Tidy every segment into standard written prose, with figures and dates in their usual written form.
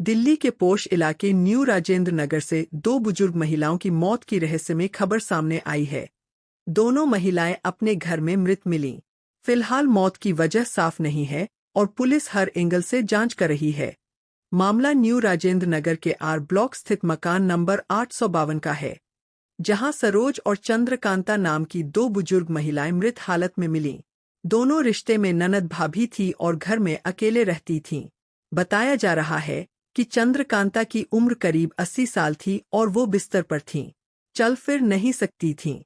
दिल्ली के पोश इलाके न्यू राजेंद्र नगर से दो बुजुर्ग महिलाओं की मौत की रहस्यमय खबर सामने आई है। दोनों महिलाएं अपने घर में मृत मिलीं। फिलहाल मौत की वजह साफ नहीं है और पुलिस हर एंगल से जांच कर रही है। मामला न्यू राजेंद्र नगर के आर ब्लॉक स्थित मकान नंबर 852 का है, जहां सरोज और चंद्रकांता नाम की दो बुजुर्ग महिलाएं मृत हालत में मिलीं। दोनों रिश्ते में ननद भाभी थी और घर में अकेले रहती थीं। बताया जा रहा है कि चंद्रकांता की उम्र करीब 80 साल थी और वो बिस्तर पर थीं, चल फिर नहीं सकती थीं।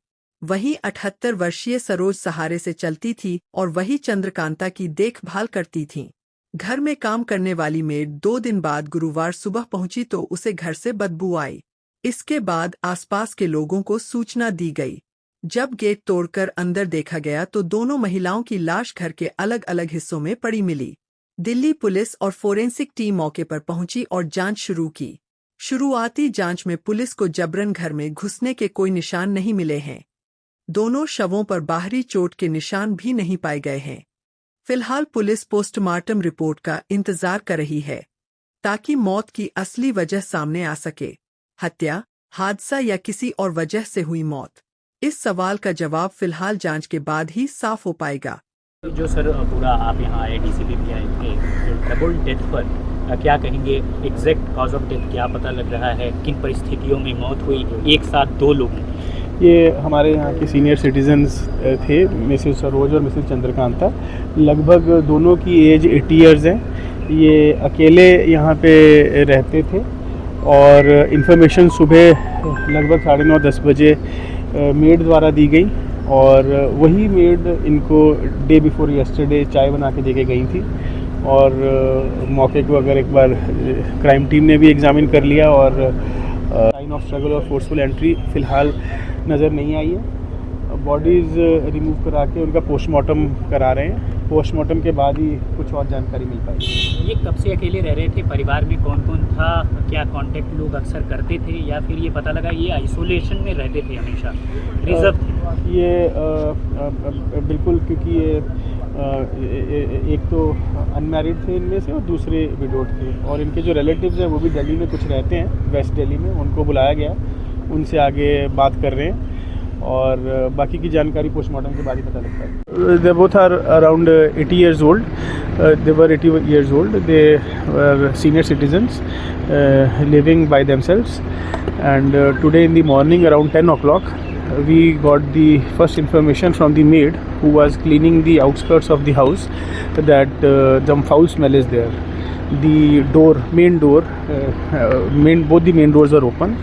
वहीं 78 वर्षीय सरोज सहारे से चलती थी और वही चंद्रकांता की देखभाल करती थीं। घर में काम करने वाली मेड 2 दिन बाद गुरुवार सुबह पहुंची तो उसे घर से बदबू आई। इसके बाद आसपास के लोगों को सूचना दी गई। जब गेट तोड़कर अंदर देखा गया तो दोनों महिलाओं की लाश घर के अलग अलग हिस्सों में पड़ी मिली। दिल्ली पुलिस और फोरेंसिक टीम मौके पर पहुंची और जांच शुरू की। शुरुआती जांच में पुलिस को जबरन घर में घुसने के कोई निशान नहीं मिले हैं। दोनों शवों पर बाहरी चोट के निशान भी नहीं पाए गए हैं। फिलहाल पुलिस पोस्टमार्टम रिपोर्ट का इंतजार कर रही है ताकि मौत की असली वजह सामने आ सके। हत्या, हादसा या किसी और वजह से हुई मौत, इस सवाल का जवाब फिलहाल जांच के बाद ही साफ हो पाएगा। जो सर पूरा आप यहाँ आए डीसीपी भी आए थे, डबल डेथ पर क्या कहेंगे? एग्जैक्ट कॉज ऑफ डेथ क्या पता लग रहा है? किन परिस्थितियों में मौत हुई एक साथ दो लोगों? ये हमारे यहाँ के सीनियर सिटीजन्स थे, मिसेस सरोज और मिसेस चंद्रकांता। लगभग दोनों की एज 80 ईयर्स है। ये अकेले यहाँ पे रहते थे और इन्फॉर्मेशन सुबह लगभग 9:30-10 बजे मेड द्वारा दी गई और वही मेड इनको डे बिफोर यस्टरडे चाय बना के दे के गई थी। और मौके को अगर एक बार क्राइम टीम ने भी एग्जामिन कर लिया और साइन ऑफ स्ट्रगल और फोर्सफुल एंट्री फ़िलहाल नज़र नहीं आई है। बॉडीज़ रिमूव करा के उनका पोस्टमार्टम करा रहे हैं। पोस्टमार्टम के बाद ही कुछ और जानकारी मिल पाएगी। ये कब से अकेले रह रहे थे? परिवार में कौन कौन था? क्या कांटेक्ट लोग अक्सर करते थे या फिर ये पता लगा ये आइसोलेशन में रहते थे हमेशा, रिजर्व थे? ये बिल्कुल, क्योंकि ये एक तो अनमैरिड थे इनमें से और दूसरे विडोड थे और इनके जो रिलेटिव्स हैं वो भी दिल्ली में कुछ रहते हैं, वेस्ट दिल्ली में। उनको बुलाया गया, उनसे आगे बात कर रहे हैं और बाकी की जानकारी पोस्टमार्टम के बाद ही पता लगता है। They both are around 80 years old. They were 80 years old. They were senior citizens living by themselves. And today in the morning around 10 o'clock, we got the first information from the maid who was cleaning the outskirts of the house that some foul smell is there. The main door, both the main doors are open.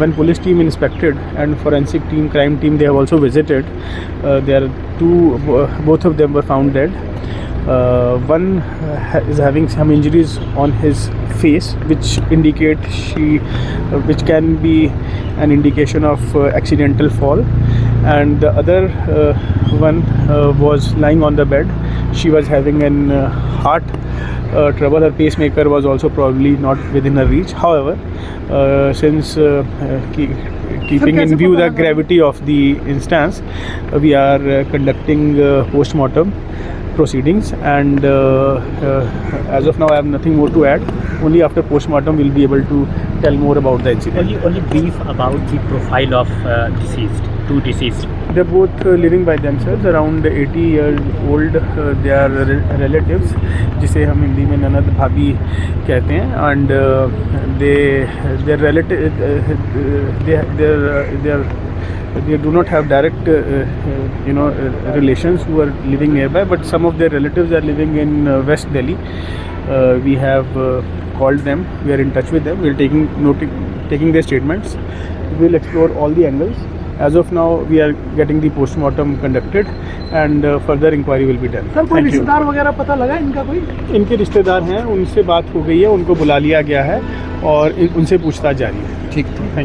When police team inspected and forensic team, crime team, they have also visited. There are both of them were found dead. One is having some injuries on his face, which can be an indication of accidental fall, and the other one was lying on the bed. She was having an heart trouble. Her pacemaker was also probably not within her reach. However, since keeping in view the gravity of the instance, we are conducting post-mortem proceedings, and as of now I have nothing more to add. Only after post-mortem we'll be able to tell more about the incident. Only brief about the profile of two deceased. They're both living by themselves, around 80 years old. They are relatives, जिसे हम हिंदी में ननद भाभी कहते हैं, and they do not have direct relations who are living nearby, but some of their relatives are living in West Delhi. We have called them, we are in touch with them, we are taking their statements. We will explore all the angles. As of now we are getting the post-mortem conducted and further inquiry will be done. Sir कोई रिश्तेदार वगैरह पता लगा इनका? कोई इनके रिश्तेदार हैं, उनको बुला लिया गया है और उनसे पूछताछ जारी है। ठीक।